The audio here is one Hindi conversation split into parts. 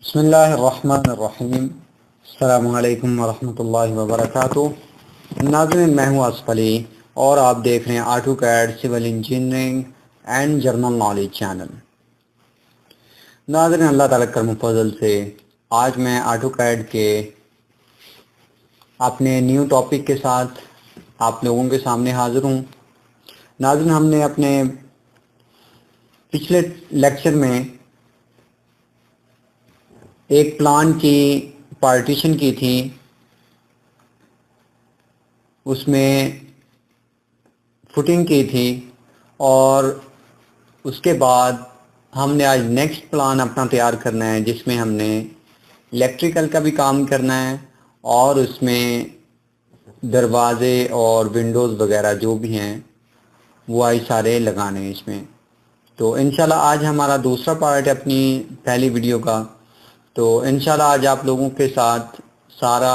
बिस्मिल्लाहिर्रहमानिर्रहीम। अस्सलामुअलैकुम वरहमतुल्लाहि वबरकातुहू। नाज़रीन, मैं हूँ आसिफ अली और आप देख रहे हैं AutoCAD civil engineering and general knowledge channel. नाज़रीन, अल्लाह ताला करम फजल से आज मैं ऑटोकैड के अपने न्यू टॉपिक के साथ आप लोगों के सामने हाज़िर हूँ। नाज़रीन, हमने अपने पिछले लेक्चर में एक प्लान की पार्टीशन की थी, उसमें फुटिंग की थी और उसके बाद हमने आज नेक्स्ट प्लान अपना तैयार करना है जिसमें हमने इलेक्ट्रिकल का भी काम करना है और उसमें दरवाजे और विंडोज़ वगैरह जो भी हैं वो आज सारे लगाने हैं इसमें। तो इंशाल्लाह आज हमारा दूसरा पार्ट है अपनी पहली वीडियो का। तो इंशाल्लाह आज आप लोगों के साथ सारा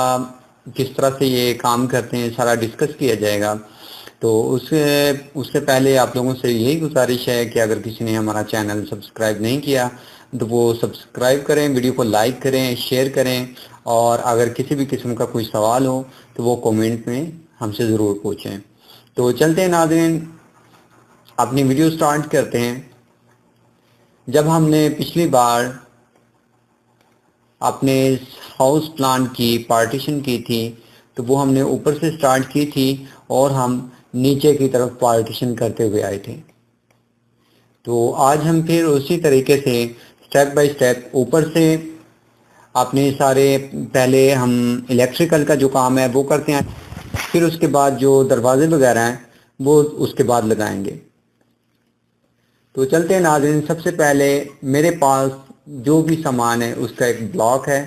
किस तरह से ये काम करते हैं सारा डिस्कस किया जाएगा। तो उससे पहले आप लोगों से यही गुजारिश है कि अगर किसी ने हमारा चैनल सब्सक्राइब नहीं किया तो वो सब्सक्राइब करें, वीडियो को लाइक करें, शेयर करें और अगर किसी भी किस्म का कोई सवाल हो तो वो कमेंट में हमसे ज़रूर पूछें। तो चलते हैं नाज़रीन, अपनी वीडियो स्टार्ट करते हैं। जब हमने पिछली बार अपने हाउस प्लान की पार्टीशन की थी तो वो हमने ऊपर से स्टार्ट की थी और हम नीचे की तरफ पार्टीशन करते हुए आए थे। तो आज हम फिर उसी तरीके से स्टेप बाय स्टेप ऊपर से अपने सारे पहले हम इलेक्ट्रिकल का जो काम है वो करते हैं, फिर उसके बाद जो दरवाजे वगैरह हैं वो उसके बाद लगाएंगे। तो चलते हैं नाज़रीन, सबसे पहले मेरे पास जो भी सामान है उसका एक ब्लॉक है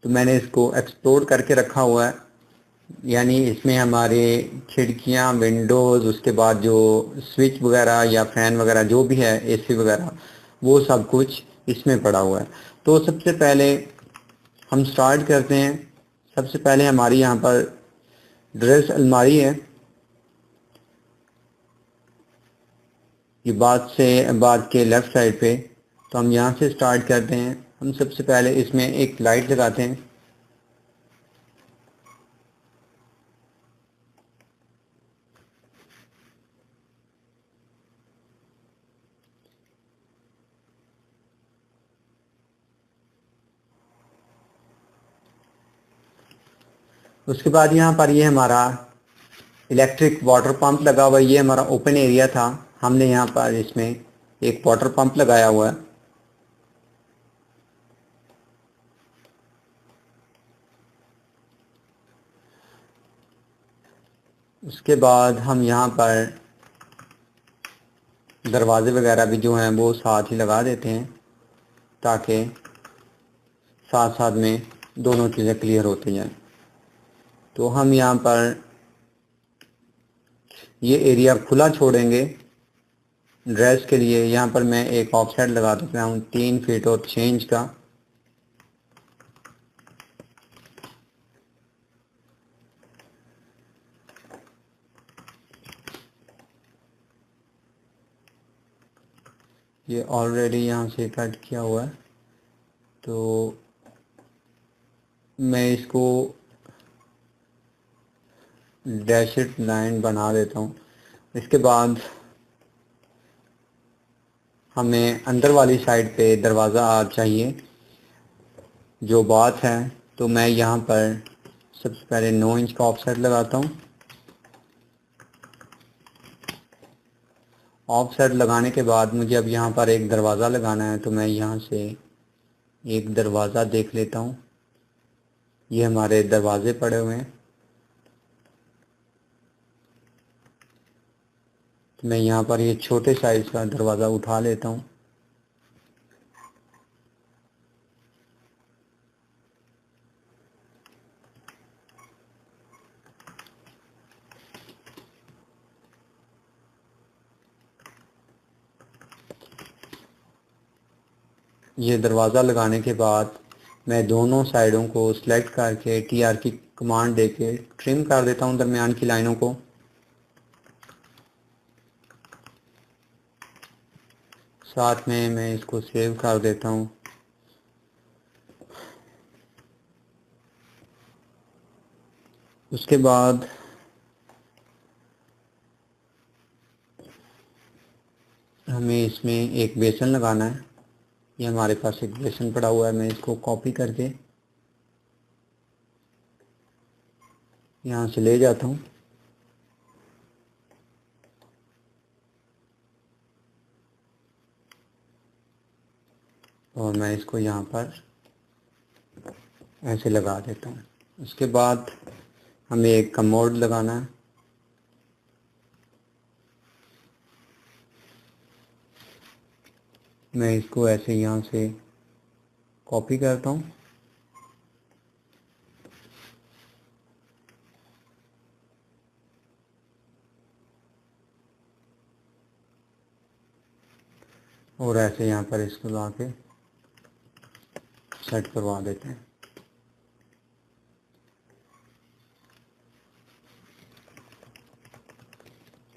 तो मैंने इसको एक्सप्लोर करके रखा हुआ है, यानी इसमें हमारे खिड़कियां, विंडोज़, उसके बाद जो स्विच वगैरह या फ़ैन वगैरह जो भी है, एसी वगैरह, वो सब कुछ इसमें पड़ा हुआ है। तो सबसे पहले हम स्टार्ट करते हैं। सबसे पहले हमारी यहाँ पर ड्रेस अलमारी है, ये बाद के लेफ़्ट साइड पे। तो हम यहाँ से स्टार्ट करते हैं। हम सबसे पहले इसमें एक लाइट लगाते हैं। उसके बाद यहाँ पर ये हमारा इलेक्ट्रिक वाटर पंप लगा हुआ है, ये हमारा ओपन एरिया था, हमने यहाँ पर इसमें एक वाटर पंप लगाया हुआ है। उसके बाद हम यहाँ पर दरवाजे वगैरह भी जो हैं वो साथ ही लगा देते हैं ताकि साथ साथ में दोनों चीज़ें क्लियर होती जाएं। तो हम यहाँ पर ये एरिया खुला छोड़ेंगे ड्रेस के लिए। यहाँ पर मैं एक ऑफसेट लगा देता हूँ 3 फीट और 6 इंच का। ये ऑलरेडी यहाँ से कट किया हुआ है तो मैं इसको डैशड लाइन बना देता हूँ। इसके बाद हमें अंदर वाली साइड पे दरवाज़ा चाहिए जो बात है, तो मैं यहाँ पर सबसे पहले 9 इंच का ऑफसेट लगाता हूँ। ऑफसेट लगाने के बाद मुझे अब यहाँ पर एक दरवाज़ा लगाना है तो मैं यहाँ से एक दरवाज़ा देख लेता हूँ। ये हमारे दरवाजे पड़े हुए हैं तो मैं यहाँ पर ये छोटे साइज़ का दरवाज़ा उठा लेता हूँ। ये दरवाज़ा लगाने के बाद मैं दोनों साइडों को सिलेक्ट करके TR की कमांड देके ट्रिम कर देता हूँ दरमियान की लाइनों को। साथ में मैं इसको सेव कर देता हूँ। उसके बाद हमें इसमें एक बेसन लगाना है। ये हमारे पास एक बेसन पड़ा हुआ है, मैं इसको कॉपी करके यहाँ से ले जाता हूँ। और मैं इसको यहाँ पर ऐसे लगा देता हूँ। उसके बाद हमें एक कमोड लगाना है। मैं इसको ऐसे यहाँ से कॉपी करता हूँ और ऐसे यहाँ पर इसको ला के सेट करवा देते हैं।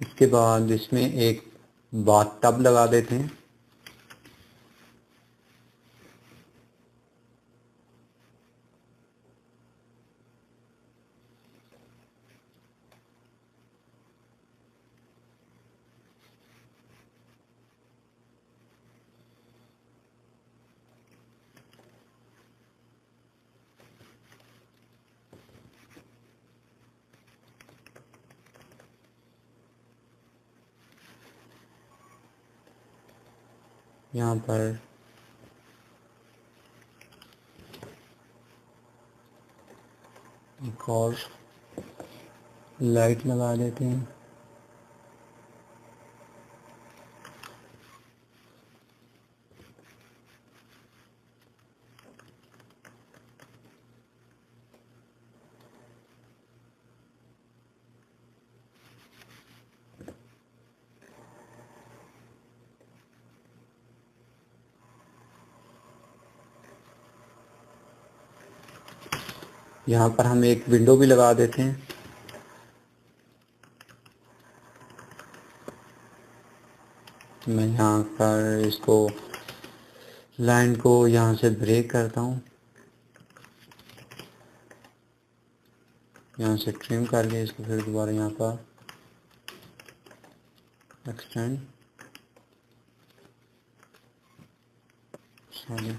इसके बाद इसमें एक बाथ टब लगा देते हैं। यहाँ पर एक और लाइट लगा देते हैं। यहाँ पर हम एक विंडो भी लगा देते हैं। मैं यहाँ पर इसको लाइन को यहाँ से ब्रेक करता हूँ, यहाँ से ट्रिम करके इसको फिर दोबारा यहाँ पर एक्सटेंड सॉरी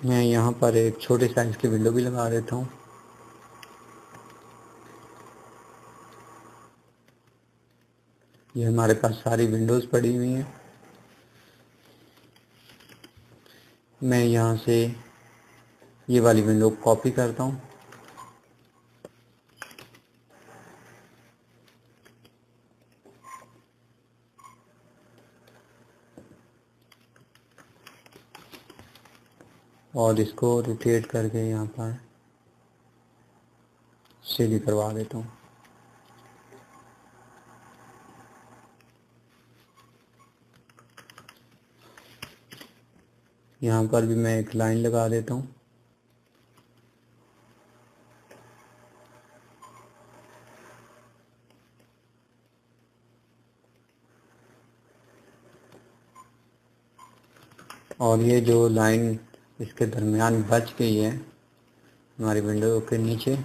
मैं यहाँ पर एक छोटे साइज की विंडो भी लगा देता हूँ। ये हमारे पास सारी विंडोज़ पड़ी हुई हैं। मैं यहाँ से ये वाली विंडो कॉपी करता हूँ और इसको रोटेट करके यहाँ पर सीधी करवा देता हूँ। यहाँ पर भी मैं एक लाइन लगा देता हूँ। और ये जो लाइन इसके दरमियान बच गई है हमारी विंडो के नीचे,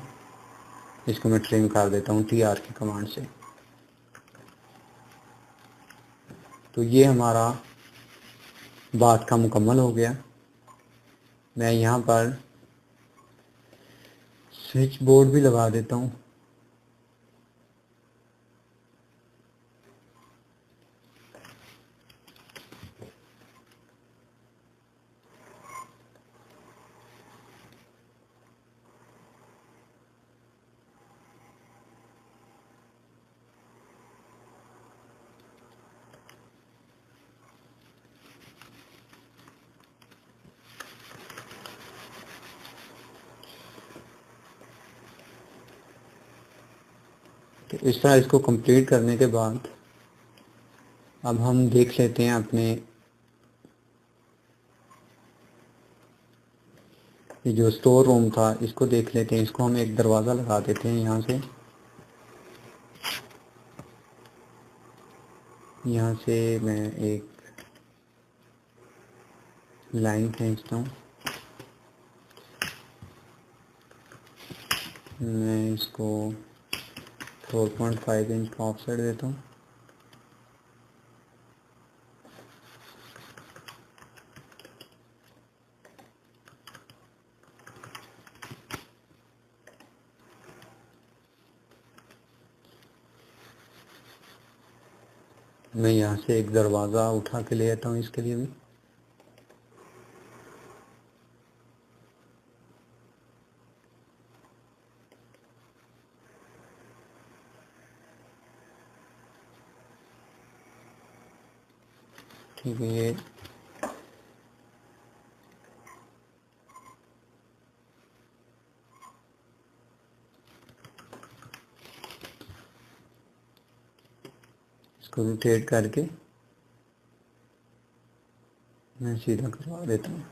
इसको मैं ट्रिम कर देता हूँ TR की कमांड से। तो ये हमारा बात का मुकम्मल हो गया। मैं यहाँ पर स्विच बोर्ड भी लगा देता हूँ। तो इस तरह इसको कंप्लीट करने के बाद अब हम देख लेते हैं अपने ये जो स्टोर रूम था इसको देख लेते हैं। इसको हम एक दरवाज़ा लगा देते हैं यहाँ से। यहाँ से मैं एक लाइन खींचता हूँ। मैं इसको 4.5 इंच का ऑफसेट देता हूँ। मैं यहाँ से एक दरवाज़ा उठा के ले आता हूँ इसके लिए भी। ठीक है, ये इसको रोटेट करके मैं सीधा करवा देता हूँ।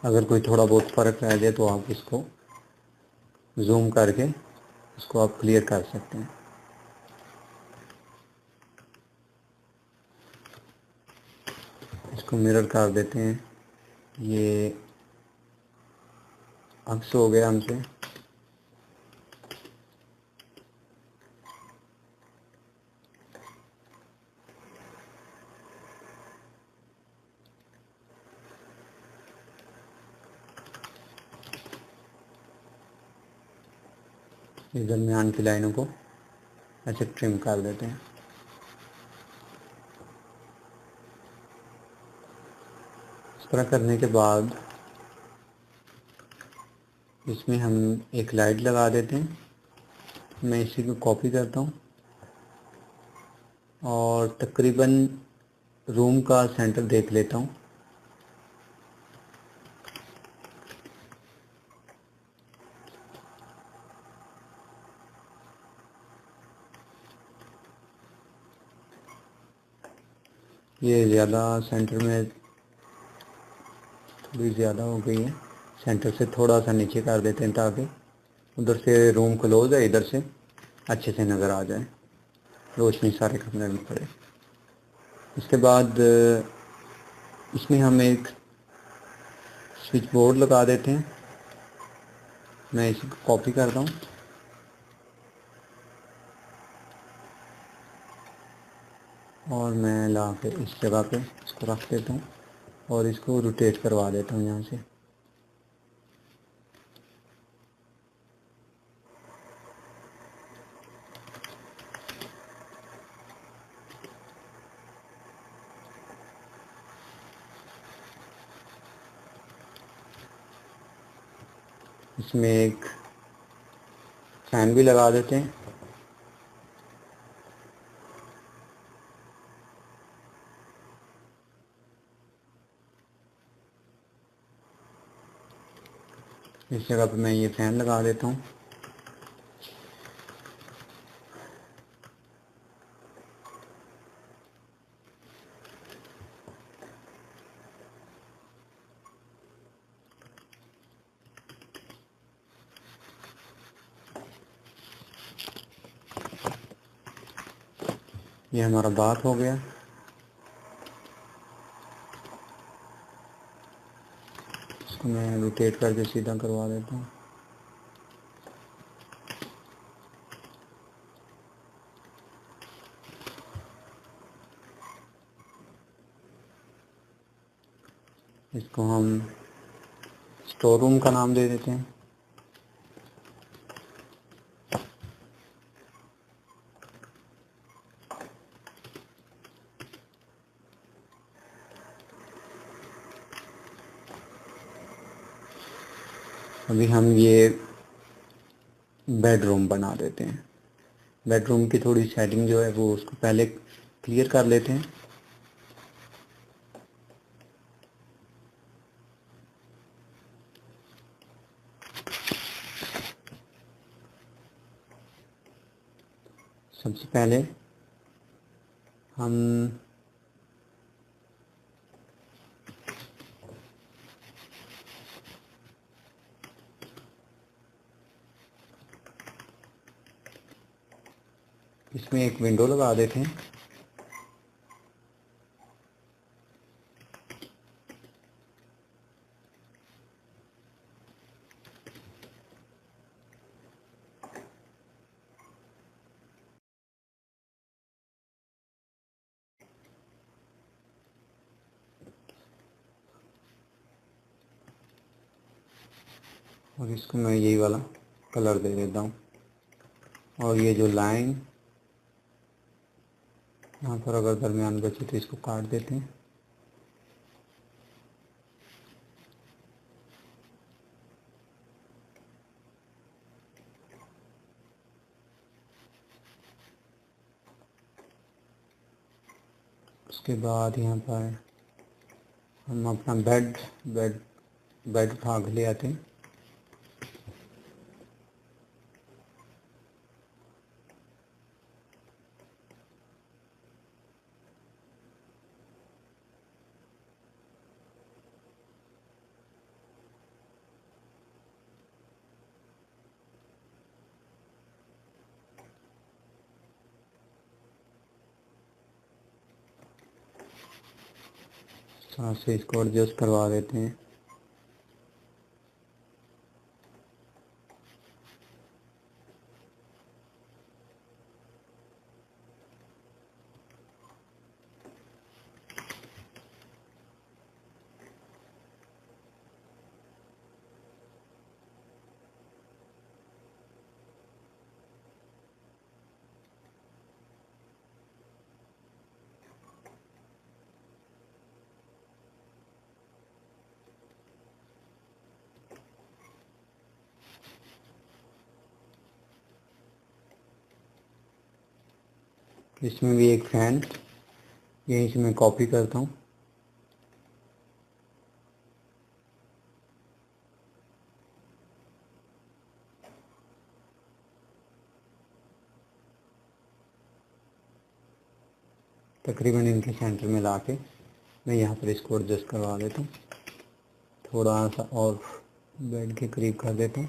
अगर कोई थोड़ा बहुत फ़र्क रह जाए तो आप इसको जूम करके इसको आप क्लियर कर सकते हैं। इसको मिरर कर देते हैं। ये अक्स हो गया हमसे। इस दरमियान की लाइनों को ऐसे ट्रिम कर देते हैं। इस तरह करने के बाद इसमें हम एक लाइट लगा देते हैं। मैं इसी को कॉपी करता हूँ और तकरीबन रूम का सेंटर देख लेता हूँ। ये ज़्यादा सेंटर में थोड़ी ज़्यादा हो गई है। सेंटर से थोड़ा सा नीचे कर देते हैं ताकि उधर से रूम क्लोज है, इधर से अच्छे से नज़र आ जाए, रोशनी सारे कमरे में पड़े। इसके बाद इसमें हम एक स्विच बोर्ड लगा देते हैं। मैं इसी को कॉपी करता हूँ और मैं ला के इस जगह पे इसको रख देता हूँ और इसको रोटेट करवा देता हूँ यहाँ से। इसमें एक फैन भी लगा देते हैं। इस जगह पे मैं ये फ़ैन लगा देता हूँ। ये हमारा बाथ हो गया। इसको मैं रोटेट करके सीधा करवा देता हूँ। इसको हम स्टोर रूम का नाम दे देते हैं। अभी हम ये बेडरूम बना देते हैं। बेडरूम की थोड़ी सेटिंग जो है वो उसको पहले क्लियर कर लेते हैं। सबसे पहले हम इसमें एक विंडो लगा देते हैं। और इसको मैं यही वाला कलर दे देता हूँ। और ये जो लाइन यहाँ पर अगर दरमियान बचे तो इसको काट देते हैं। उसके बाद यहाँ पर हम अपना बेड उठा के ले आते हैं। साथ से इसको एडजस्ट करवा देते हैं। इसमें भी एक फैन यहीं से मैं कॉपी करता हूँ। तकरीबन इनके सेंटर में लाके मैं यहाँ पर इसको एडजस्ट करवा देता हूँ। थोड़ा सा और बेड के करीब कर देता हूँ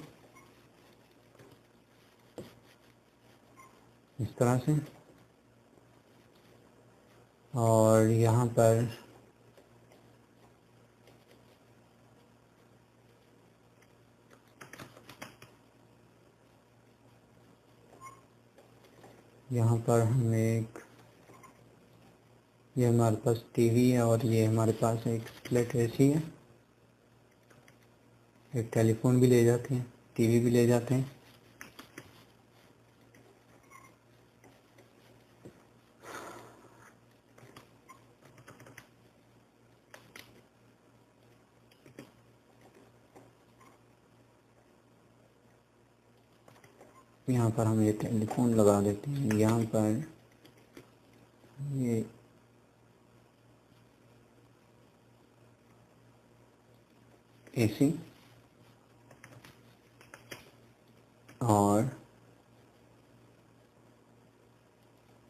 इस तरह से। और यहाँ पर हम एक, ये हमारे पास टीवी है और ये हमारे पास एक स्प्लिट एसी है। एक टेलीफोन भी ले जाते हैं, टीवी भी ले जाते हैं। यहाँ पर हम ये टेलीफोन लगा देते हैं। यहाँ पर ये एसी और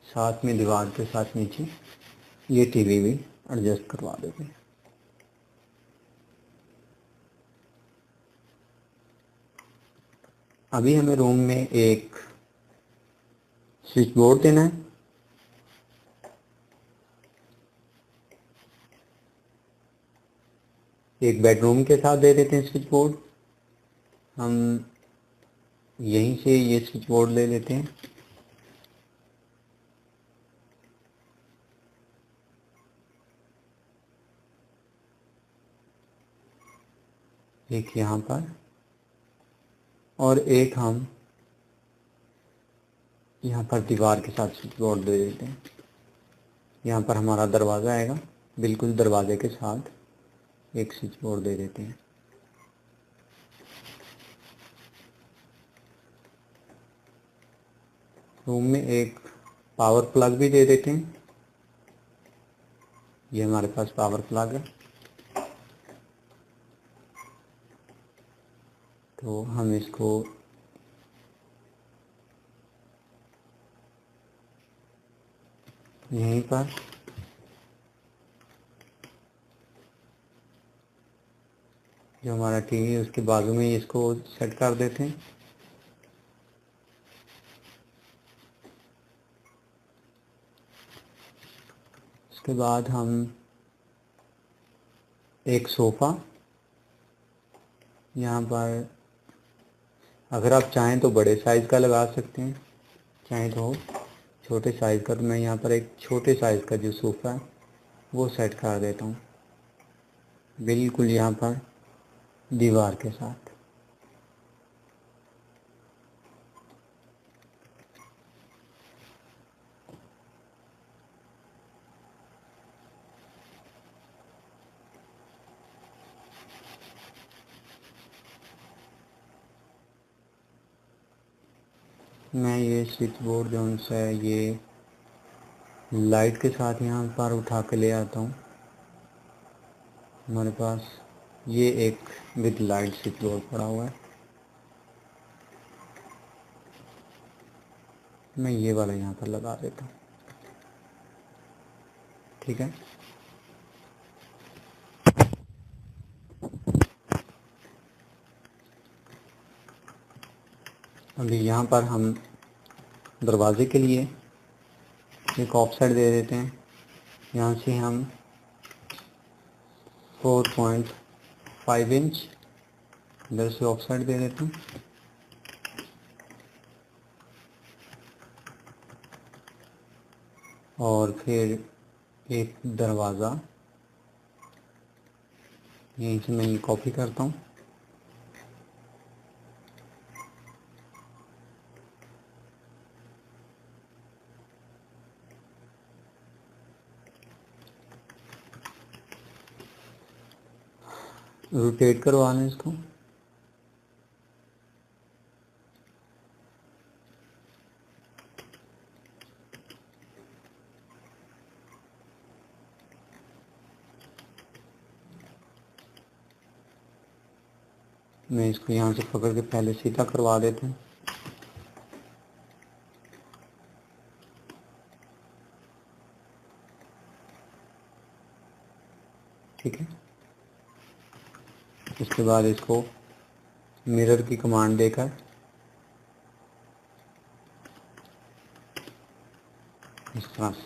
साथ में दीवार के साथ नीचे ये टीवी भी एडजस्ट करवा देते हैं। अभी हमें रूम में एक स्विच बोर्ड देना है। एक बेडरूम के साथ दे देते हैं स्विच बोर्ड। हम यहीं से ये स्विच बोर्ड ले लेते हैं। एक यहाँ पर और एक हम यहाँ पर दीवार के साथ स्विच बोर्ड दे देते हैं। यहाँ पर हमारा दरवाज़ा आएगा, बिल्कुल दरवाजे के साथ एक स्विच बोर्ड दे देते हैं। रूम में एक पावर प्लग भी दे देते हैं। ये हमारे पास पावर प्लग है, तो हम इसको यहीं पर जो हमारा टीवी है उसके बाजू में इसको सेट कर देते हैं। उसके बाद हम एक सोफ़ा यहाँ पर, अगर आप चाहें तो बड़े साइज़ का लगा सकते हैं, चाहें तो छोटे साइज़ का। तो मैं यहाँ पर एक छोटे साइज़ का जो सोफ़ा है वो सेट कर देता हूँ, बिल्कुल यहाँ पर दीवार के साथ। मैं ये स्विच बोर्ड जो है ये लाइट के साथ यहाँ पर उठा के ले आता हूँ। हमारे पास ये एक विद लाइट स्विच बोर्ड पड़ा हुआ है। मैं ये वाला यहाँ पर लगा देता हूँ, ठीक है। अभी यहाँ पर हम दरवाजे के लिए एक ऑफसेट दे देते हैं। यहाँ से हम 4.5 इंच इधर से ऑफसेट दे देते हैं। और फिर एक दरवाज़ा यहीं से मैं ये कॉपी करता हूँ। रोटेट करवा लें इसको। मैं इसको यहाँ से पकड़ के पहले सीधा करवा देता हूँ। ठीक है। इसके बाद इसको मिरर की कमांड देकर इस तरह से,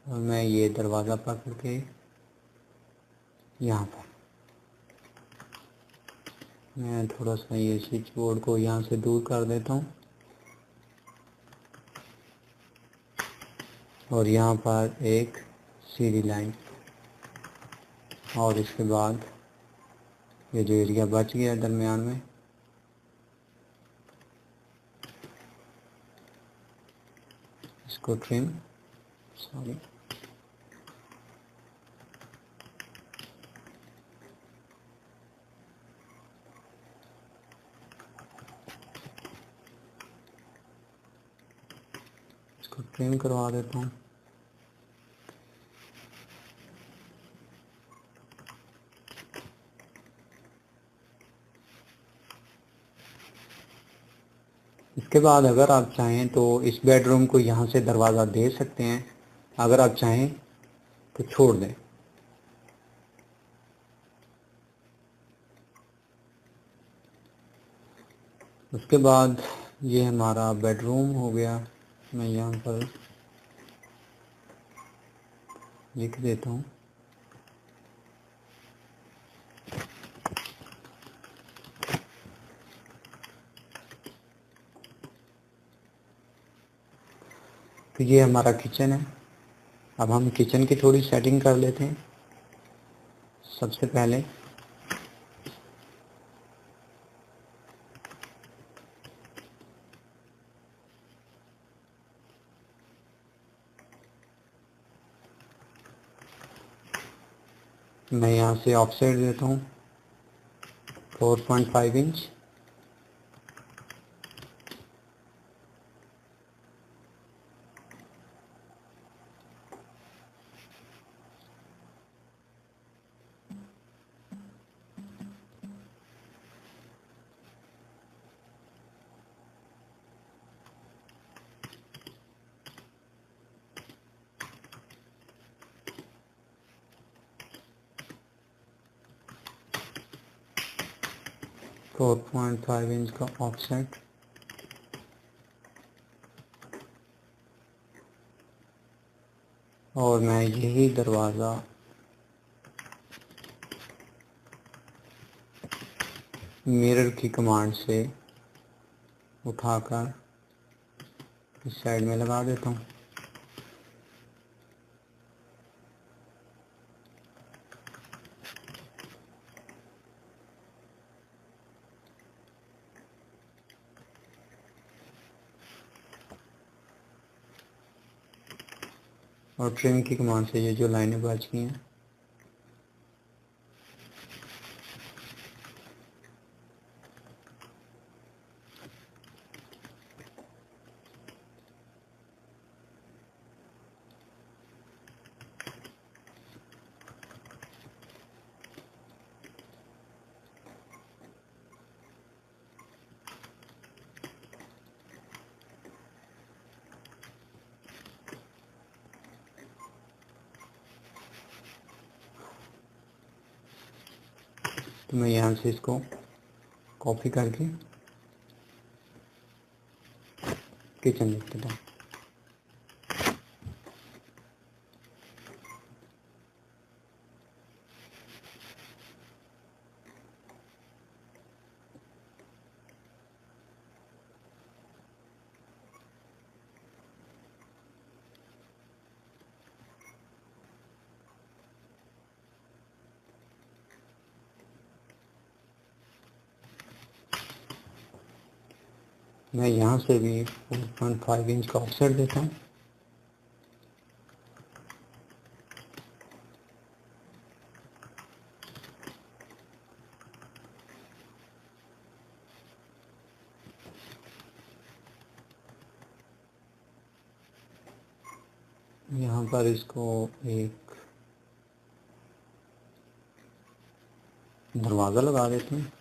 और मैं ये दरवाज़ा पकड़ के यहाँ पर मैं थोड़ा सा ये स्विच बोर्ड को यहाँ से दूर कर देता हूँ। और यहाँ पर एक सीधी लाइन, और इसके बाद ये जो एरिया बच गया दरमियान में, इसको ट्रिम, सॉरी, इसको ट्रिम करवा देता हूँ। इसके बाद अगर आप चाहें तो इस बेडरूम को यहाँ से दरवाज़ा दे सकते हैं, अगर आप चाहें तो छोड़ दें। उसके बाद ये हमारा बेडरूम हो गया। मैं यहाँ पर लिख देता हूँ। तो ये हमारा किचन है। अब हम किचन की थोड़ी सेटिंग कर लेते हैं। सबसे पहले मैं यहाँ से ऑफसेट देता हूँ 4.5 inch. Four point five inch का ऑफसेट। और मैं यही दरवाज़ा मिरर की कमांड से उठाकर इस साइड में लगा देता हूँ। और ट्रिम की कमांड से ये जो लाइनें बच गई हैं तो मैं यहाँ से इसको कॉपी करके किचन लिख देता हूँ। मैं यहाँ से भी 4.5 इंच का ऑफसेट देता हूँ। यहाँ पर इसको एक दरवाज़ा लगा देते हैं।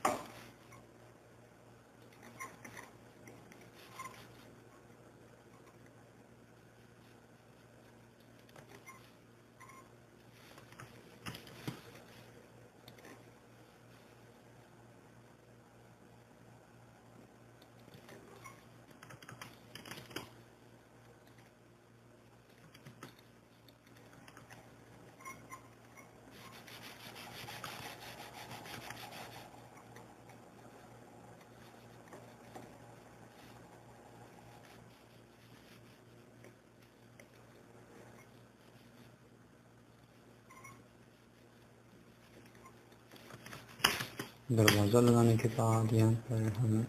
दरवाज़ा लगाने के बाद यहाँ पर हम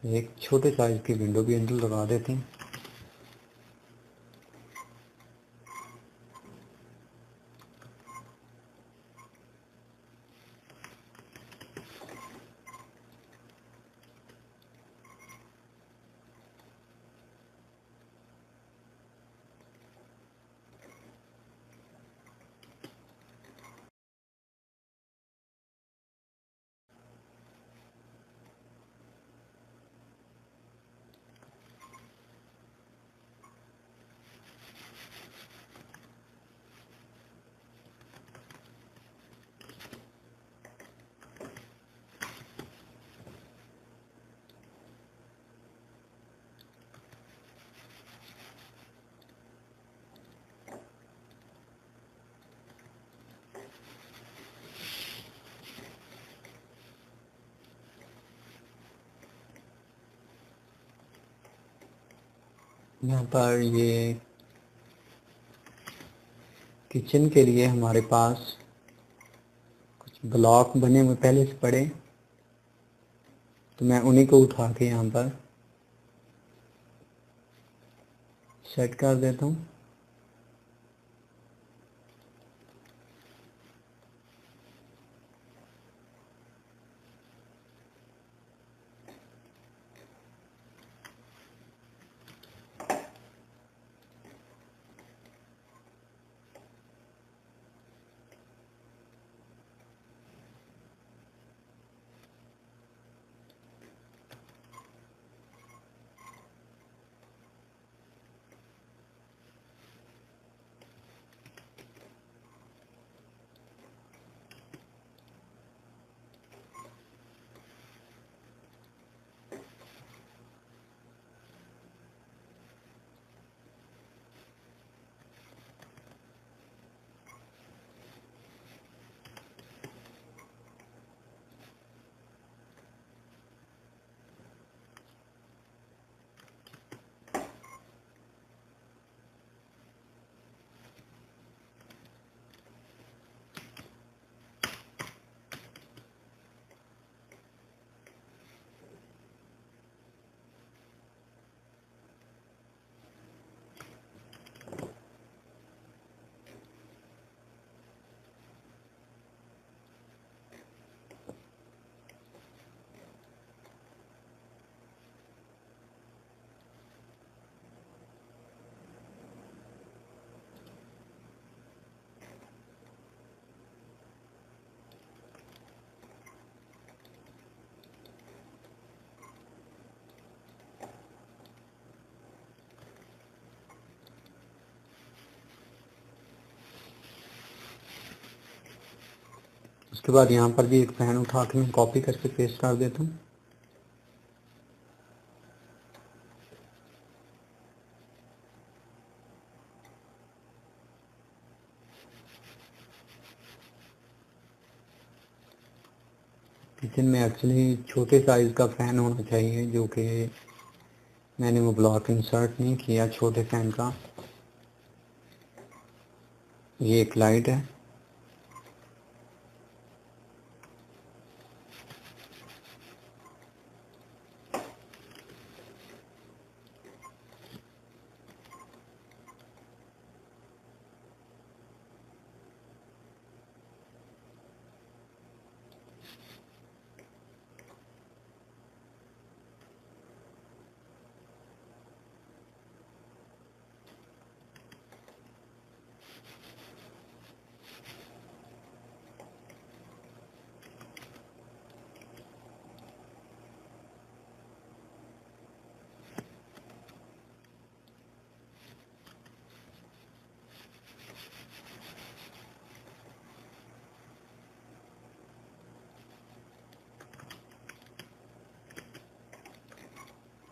एक छोटे साइज की विंडो भी अंदर लगा देते हैं। यहाँ पर ये किचन के लिए हमारे पास कुछ ब्लॉक बने हुए पहले से पड़े, तो मैं उन्हीं को उठा के यहाँ पर सेट कर देता हूँ। उसके बाद यहाँ पर भी एक फ़ैन उठा के मैं कॉपी करके पेस्ट कर देता हूँ। किचन में एक्चुअली छोटे साइज़ का फ़ैन होना चाहिए, जो कि मैंने वो ब्लॉक इंसर्ट नहीं किया छोटे फ़ैन का। ये एक लाइट है।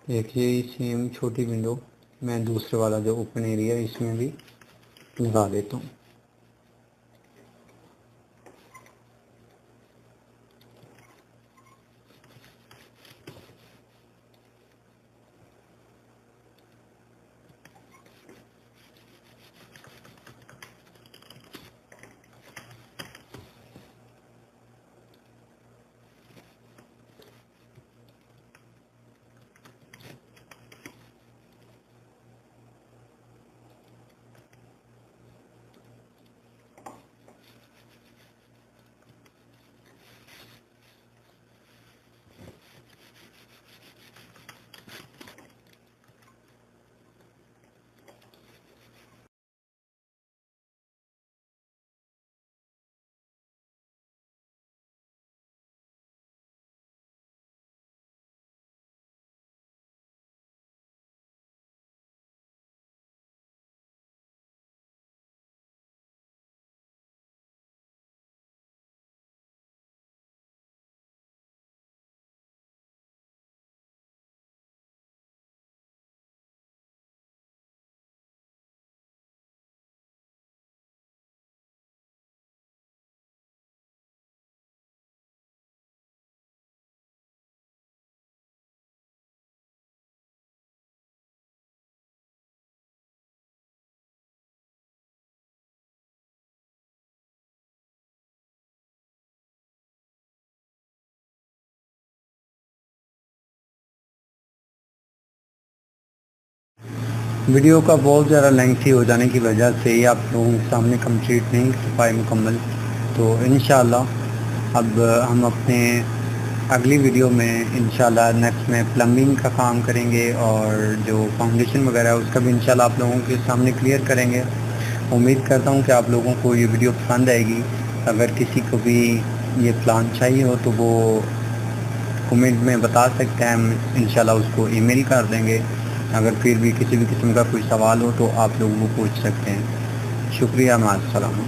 देखिए सेम छोटी विंडो मैं दूसरे वाला जो ओपन एरिया है इसमें भी लगा देता हूँ। वीडियो का बहुत ज़्यादा लेंथी हो जाने की वजह से ही आप लोगों के सामने कंप्लीट नहीं कर पाए मुकम्मल। तो इंशाल्लाह अब हम अपने अगली वीडियो में इंशाल्लाह नेक्स्ट में प्लम्बिंग का काम करेंगे और जो फाउंडेशन वगैरह है उसका भी इंशाल्लाह आप लोगों के सामने क्लियर करेंगे। उम्मीद करता हूँ कि आप लोगों को ये वीडियो पसंद आएगी। अगर किसी को भी ये प्लान चाहिए हो तो वो कमेंट में बता सकते हैं, हम इंशाल्लाह उसको ईमेल कर देंगे। अगर फिर भी किसी भी किस्म का कोई सवाल हो तो आप लोगों को पूछ सकते हैं। शुक्रिया, मास्सलामा।